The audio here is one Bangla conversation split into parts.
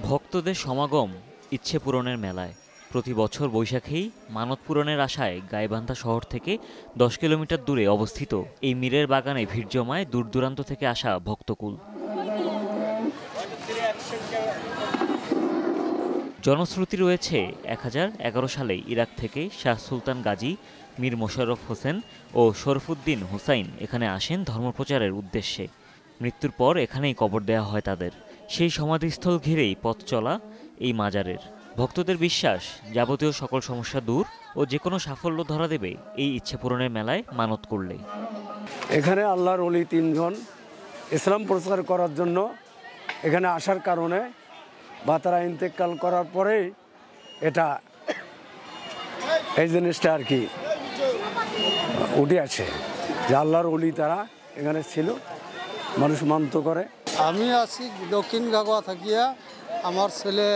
ভক্তদের সমাগম ইচ্ছে পূরণের মেলায়। প্রতি বছর বৈশাখেই মানত পূরণের আশায় গাইবান্ধা শহর থেকে 10 কিলোমিটার দূরে অবস্থিত এই মীরের বাগানে ভিড় জমায় দূর দূরান্ত থেকে আসা ভক্তকুল। জনশ্রুতি রয়েছে 1011 সালে ইরাক থেকে শাহ সুলতান গাজী, মীর মোশাররফ হোসেন ও শরফুদ্দীন হুসাইন এখানে আসেন ধর্মপ্রচারের উদ্দেশ্যে। মৃত্যুর পর এখানেই কবর দেওয়া হয় তাদের। সেই সমাধিস্থল ঘিরেই পথ চলা এই মাজারের। ভক্তদের বিশ্বাস, যাবতীয় সকল সমস্যা দূর ও যে কোনো সাফল্য ধরা দেবে এই ইচ্ছে পূরণের মেলায় মানত করলে। এখানে আল্লাহর ওলি 3 জন ইসলাম প্রচার করার জন্য এখানে আসার কারণে বা তারা ইন্তেকাল করার পরেই এটা এই জিনিসটা আর কি উঠে আছে যে আল্লাহর ওলি তারা এখানে ছিল, মানুষ মানত করে। আমি আছি দক্ষিণ গাগোয়া থাকিয়া, আমার ছেলে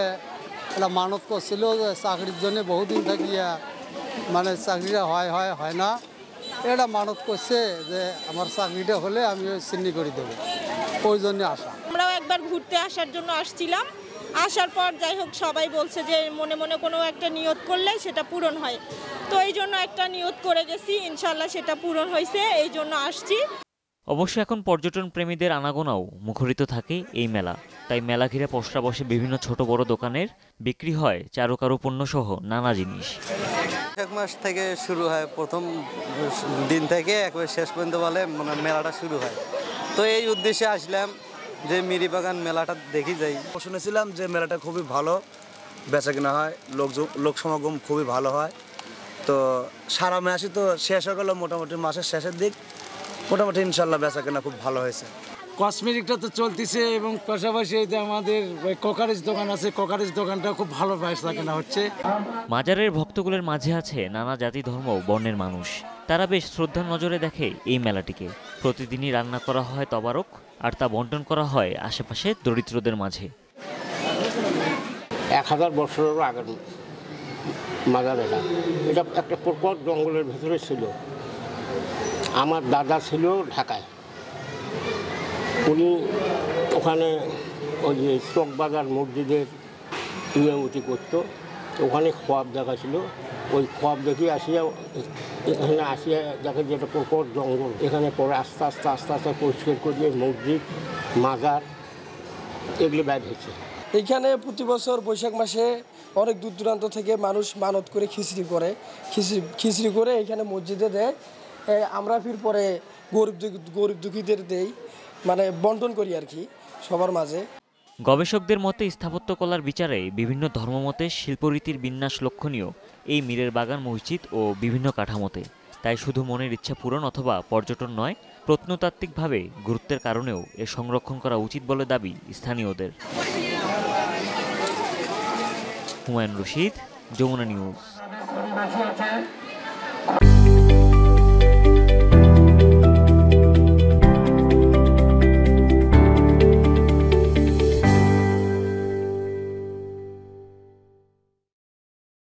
এটা মানত করছিল চাকরির জন্য বহুদিন থাকিয়া, মানে চাকরিটা হয় না, এটা মানত করছে যে আমার চাকরিটা হলে আমি চিন্নি করে দেবো, ওই জন্য আসা। আমরাও একবার ঘুরতে আসার জন্য আসছিলাম, আসার পর যাই হোক সবাই বলছে যে মনে মনে কোনো একটা নিয়ত করলে সেটা পূরণ হয়, তো এই জন্য একটা নিয়ত করে গেছি, ইনশাল্লাহ সেটা পূরণ হয়েছে, এই জন্য আসছি। অবশ্য এখন পর্যটন প্রেমীদের আনাগোনাও মুখরিত থাকে এই মেলা। তাই মেলা ঘিরে পসরা বসে বিভিন্ন ছোট বড় দোকানের, বিক্রি হয় চারুকারুপণ্য সহ নানা জিনিস। এক মাস থেকে শুরু হয়, প্রথম দিন থেকে একবার শেষ পর্যন্ত বলে মেলাটা শুরু হয়। তো এই উদ্দেশ্যে আসলাম যে মিরিবাগান মেলাটা দেখি যাই। শুনেছিলাম যে মেলাটা খুবই ভালো, বেচা কেনা হয়, লোক সমাগম খুবই ভালো হয়। তো সারা মাসই তো শেষ হয়ে গেল, মোটামুটি মাসের শেষের দিক, মোটামুটি ইনশাল্লাহ বেচা কেনা খুব ভালো হয়েছে। কসমেটিকটা তো চলতেছে এবং পাশাপাশি আমাদের কোকারিজ দোকান আছে, কোকারিজ দোকানটা খুব ভালো বেচা কেনা হচ্ছে। মাজারের ভক্তকুলের মাঝে আছে নানা জাতি ধর্ম বর্ণের মানুষ। তারা বেশ শ্রদ্ধার নজরে দেখে এই মেলাটিকে। প্রতিদিনই রান্না করা হয় তবারক, আর তা বন্টন করা হয় আশেপাশে দরিদ্রদের মাঝে। 1000 বছরেরও আগের মাজার এটা একটা প্রকট জঙ্গলের ভেতরে ছিল। আমার দাদা ছিল ঢাকায়, উনি ওখানে ওই যে চকবাজার মসজিদের ইমামতি করতো, ওখানে খোয়াব দেখা ছিল। ওই খোয়াব দেখে এখানে আসিয়া দেখে যে একটা প্রকট জঙ্গল, এখানে পরে আস্তে আস্তে পরিষ্কার করিয়ে মসজিদ, মাজার এগুলো বাইর হয়েছে। এইখানে প্রতি বছর বৈশাখ মাসে অনেক দূর দূরান্ত থেকে মানুষ মানত করে খিচড়ি করে এখানে মসজিদে দেয়। আমরা ফির পরে গরিব দুঃখীদের দেই, মানে বন্টন করি আর কি সবার মাঝে। গবেষকদের মতে স্থাপত্যকলার বিচারে বিভিন্ন ধর্মমতের শিল্পরীতির বিন্যাস লক্ষণীয় এই মীরের বাগান মসজিদ ও বিভিন্ন কাঠামোতে। তাই শুধু মনের ইচ্ছা পূরণ অথবা পর্যটন নয়, প্রত্নতাত্ত্বিকভাবে গুরুত্বের কারণেও এর সংরক্ষণ করা উচিত বলে দাবি স্থানীয়দের। হুমায়ুন রশিদ, যমুনা নিউজ।